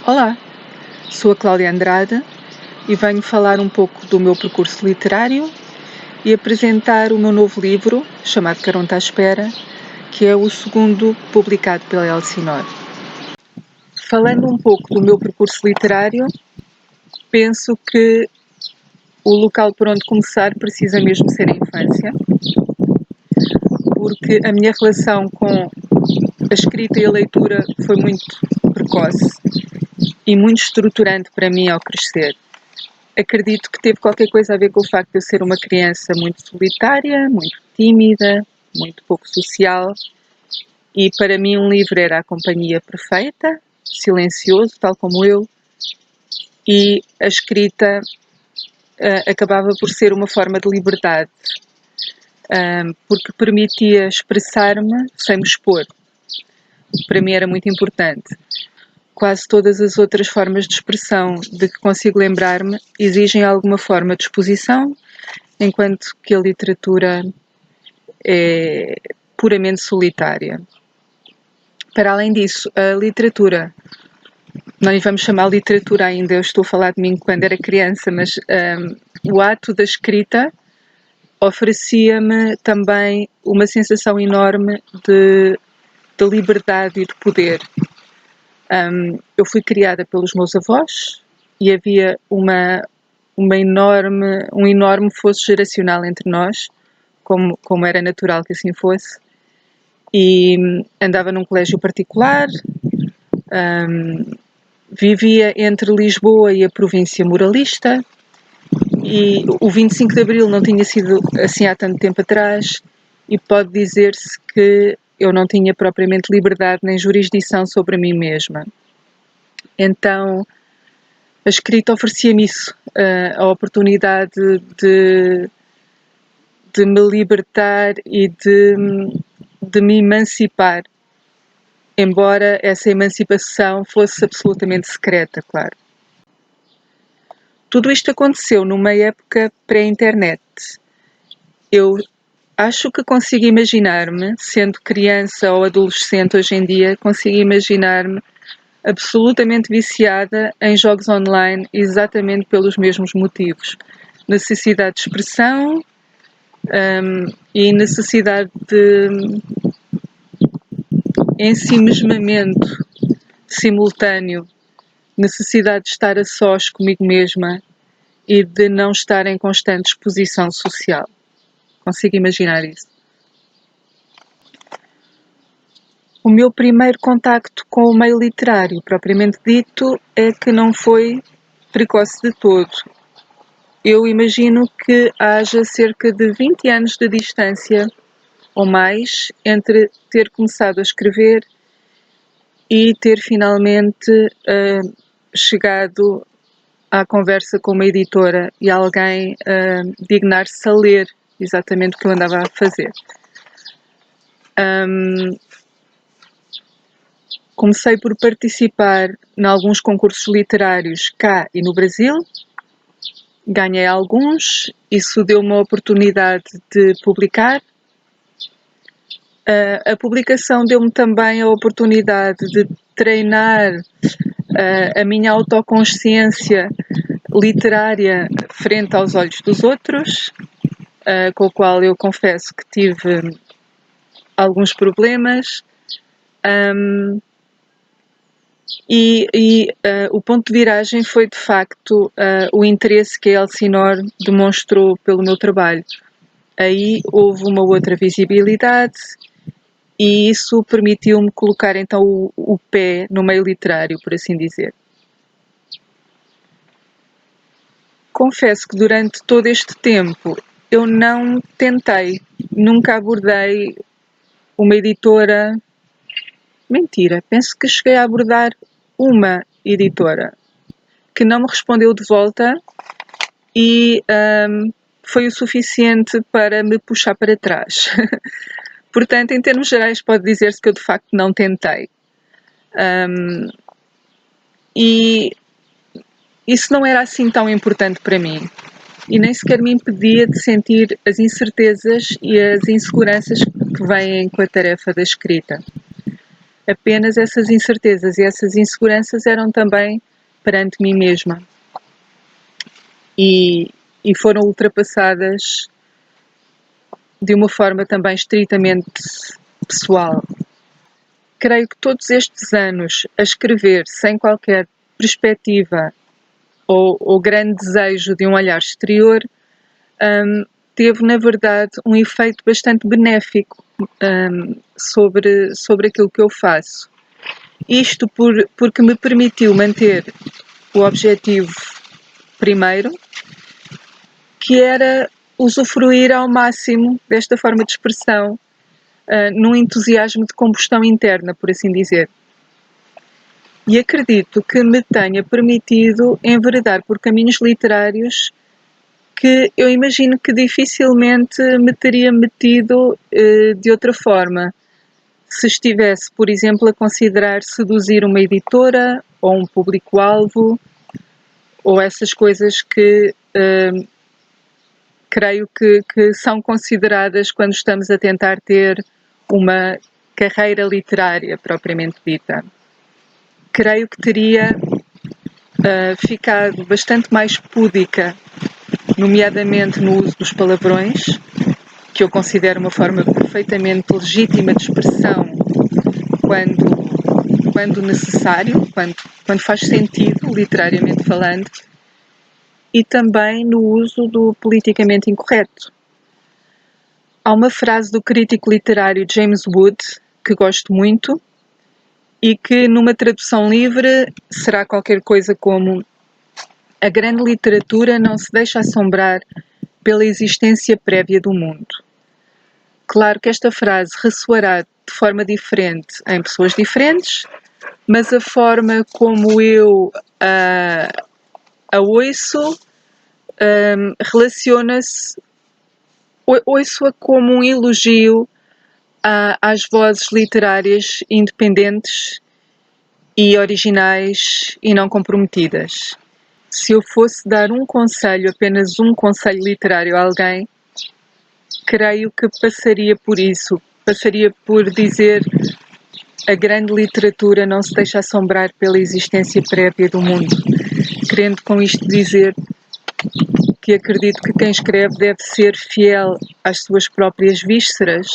Olá, sou a Cláudia Andrade e venho falar um pouco do meu percurso literário e apresentar o meu novo livro, chamado Caronte à Espera, que é o segundo publicado pela Elsinor. Falando um pouco do meu percurso literário, penso que o local por onde começar precisa mesmo ser a infância, porque a minha relação com a escrita e a leitura foi muito precoce e muito estruturante para mim ao crescer. Acredito que teve qualquer coisa a ver com o facto de eu ser uma criança muito solitária, muito tímida, muito pouco social, e para mim um livro era a companhia perfeita, silencioso, tal como eu, e a escrita acabava por ser uma forma de liberdade, porque permitia expressar-me sem me expor. Para mim era muito importante. Quase todas as outras formas de expressão de que consigo lembrar-me exigem alguma forma de exposição, enquanto que a literatura é puramente solitária. Para além disso, a literatura, não lhe vamos chamar literatura ainda, eu estou a falar de mim quando era criança, mas o ato da escrita oferecia-me também uma sensação enorme de liberdade e de poder. Eu fui criada pelos meus avós e havia um enorme fosso geracional entre nós, como era natural que assim fosse, e andava num colégio particular, vivia entre Lisboa e a província moralista, e o 25 de Abril não tinha sido assim há tanto tempo atrás, e pode dizer-se que eu não tinha propriamente liberdade nem jurisdição sobre mim mesma. Então, a escrita oferecia-me isso, a oportunidade de me libertar e de me emancipar, embora essa emancipação fosse absolutamente secreta, claro. Tudo isto aconteceu numa época pré-internet. Eu acho que consigo imaginar-me, sendo criança ou adolescente hoje em dia, consigo imaginar-me absolutamente viciada em jogos online exatamente pelos mesmos motivos. Necessidade de expressão e necessidade de ensimismamento simultâneo, necessidade de estar a sós comigo mesma e de não estar em constante exposição social. Consigo imaginar isso. O meu primeiro contacto com o meio literário, propriamente dito, é que não foi precoce de todo. Eu imagino que haja cerca de 20 anos de distância ou mais entre ter começado a escrever e ter finalmente chegado à conversa com uma editora e alguém dignar-se a ler exatamente o que eu andava a fazer. Comecei por participar em alguns concursos literários cá e no Brasil, ganhei alguns, isso deu-me a oportunidade de publicar. A publicação deu-me também a oportunidade de treinar a minha autoconsciência literária frente aos olhos dos outros, com o qual eu confesso que tive alguns problemas. O ponto de viragem foi, de facto, o interesse que a Elsinor demonstrou pelo meu trabalho. Aí houve uma outra visibilidade e isso permitiu-me colocar, então, o pé no meio literário, por assim dizer. Confesso que durante todo este tempo eu não tentei, nunca abordei uma editora. Mentira, penso que cheguei a abordar uma editora que não me respondeu de volta e foi o suficiente para me puxar para trás. Portanto, em termos gerais, pode dizer-se que eu de facto não tentei. E isso não era assim tão importante para mim e nem sequer me impedia de sentir as incertezas e as inseguranças que vêm com a tarefa da escrita. Apenas essas incertezas e essas inseguranças eram também perante mim mesma. E foram ultrapassadas de uma forma também estritamente pessoal. Creio que todos estes anos a escrever sem qualquer perspectiva ou grande desejo de um olhar exterior, teve, na verdade, um efeito bastante benéfico sobre aquilo que eu faço. Isto porque me permitiu manter o objetivo primeiro, que era usufruir ao máximo desta forma de expressão, num entusiasmo de combustão interna, por assim dizer. E acredito que me tenha permitido enveredar por caminhos literários que eu imagino que dificilmente me teria metido de outra forma, se estivesse, por exemplo, a considerar seduzir uma editora ou um público-alvo, ou essas coisas que creio que são consideradas quando estamos a tentar ter uma carreira literária propriamente dita. Creio que teria ficado bastante mais púdica, nomeadamente no uso dos palavrões, que eu considero uma forma perfeitamente legítima de expressão quando necessário, quando faz sentido, literariamente falando, e também no uso do politicamente incorreto. Há uma frase do crítico literário James Wood, que gosto muito, e que numa tradução livre será qualquer coisa como: a grande literatura não se deixa assombrar pela existência prévia do mundo. Claro que esta frase ressoará de forma diferente em pessoas diferentes, mas a forma como eu a ouço relaciona-se, ouço-a como um elogio às vozes literárias independentes e originais e não comprometidas. Se eu fosse dar um conselho, apenas um conselho literário a alguém, creio que passaria por isso. Passaria por dizer: a grande literatura não se deixa assombrar pela existência prévia do mundo. Querendo com isto dizer que acredito que quem escreve deve ser fiel às suas próprias vísceras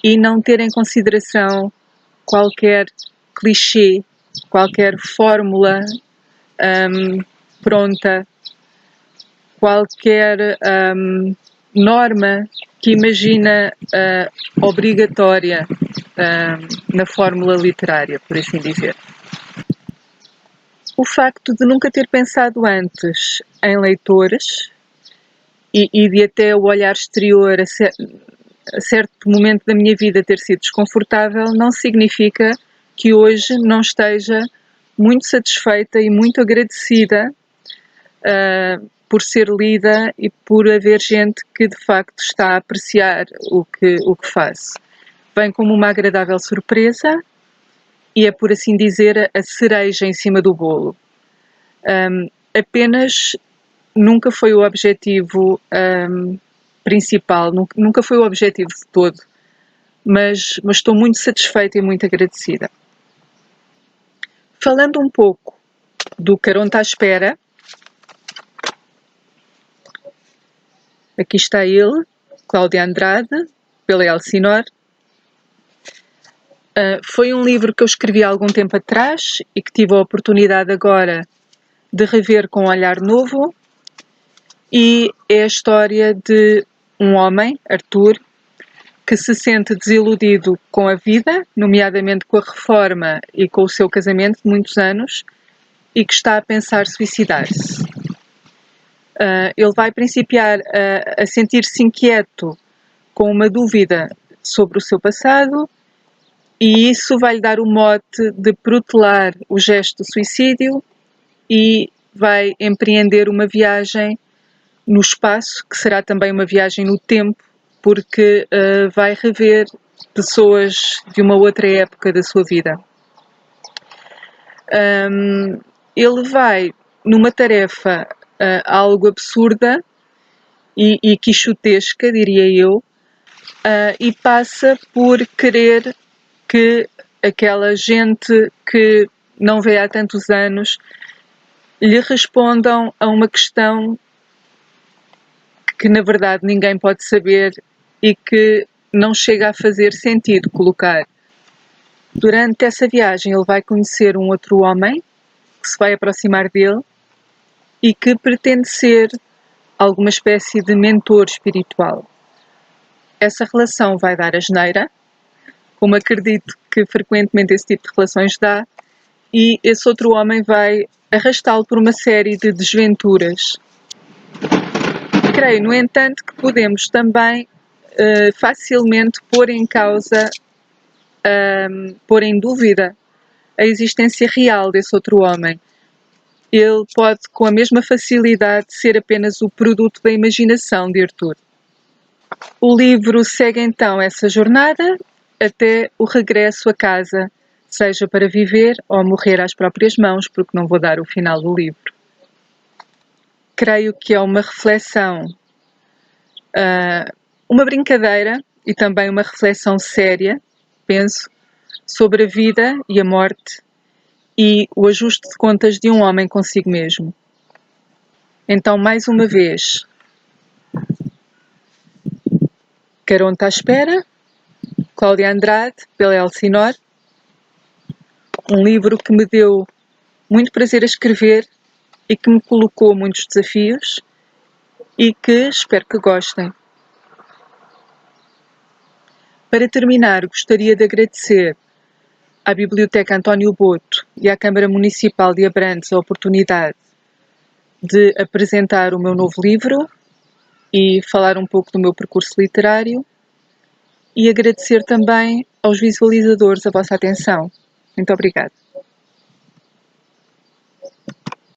e não ter em consideração qualquer clichê, qualquer fórmula pronta, qualquer norma que imagina obrigatória na fórmula literária, por assim dizer. O facto de nunca ter pensado antes em leitores e de até o olhar exterior a certo momento da minha vida ter sido desconfortável não significa que hoje não esteja muito satisfeita e muito agradecida por ser lida e por haver gente que de facto está a apreciar o que faço. Vem como uma agradável surpresa e é, por assim dizer, a cereja em cima do bolo. Apenas nunca foi o objetivo principal, nunca foi o objetivo de todo, mas estou muito satisfeita e muito agradecida. Falando um pouco do Caronte à Espera, aqui está ele, Cláudia Andrade, pela Elsinor. Foi um livro que eu escrevi há algum tempo atrás e que tive a oportunidade agora de rever com um olhar novo, e é a história de um homem, Arthur, que se sente desiludido com a vida, nomeadamente com a reforma e com o seu casamento de muitos anos, e que está a pensar suicidar-se. Ele vai principiar a sentir-se inquieto com uma dúvida sobre o seu passado, e isso vai-lhe dar o mote de protelar o gesto do suicídio e vai empreender uma viagem no espaço, que será também uma viagem no tempo, porque vai rever pessoas de uma outra época da sua vida. Ele vai numa tarefa algo absurda e quixotesca, diria eu, e passa por querer que aquela gente que não vê há tantos anos, lhe respondam a uma questão que na verdade ninguém pode saber e que não chega a fazer sentido colocar. Durante essa viagem ele vai conhecer um outro homem que se vai aproximar dele e que pretende ser alguma espécie de mentor espiritual. Essa relação vai dar asneira, como acredito que frequentemente esse tipo de relações dá, e esse outro homem vai arrastá-lo por uma série de desventuras. Creio, no entanto, que podemos também facilmente pôr em causa, pôr em dúvida a existência real desse outro homem. Ele pode, com a mesma facilidade, ser apenas o produto da imaginação de Arthur. O livro segue então essa jornada até o regresso a casa, seja para viver ou morrer às próprias mãos, porque não vou dar o final do livro. Creio que é uma reflexão, uma brincadeira e também uma reflexão séria, penso, sobre a vida e a morte e o ajuste de contas de um homem consigo mesmo. Então, mais uma vez, Caronte à Espera, Cláudia Andrade, pela Elsinor, um livro que me deu muito prazer a escrever e que me colocou muitos desafios e que espero que gostem. Para terminar, gostaria de agradecer à Biblioteca António Boto e à Câmara Municipal de Abrantes a oportunidade de apresentar o meu novo livro e falar um pouco do meu percurso literário e agradecer também aos visualizadores a vossa atenção. Muito obrigada.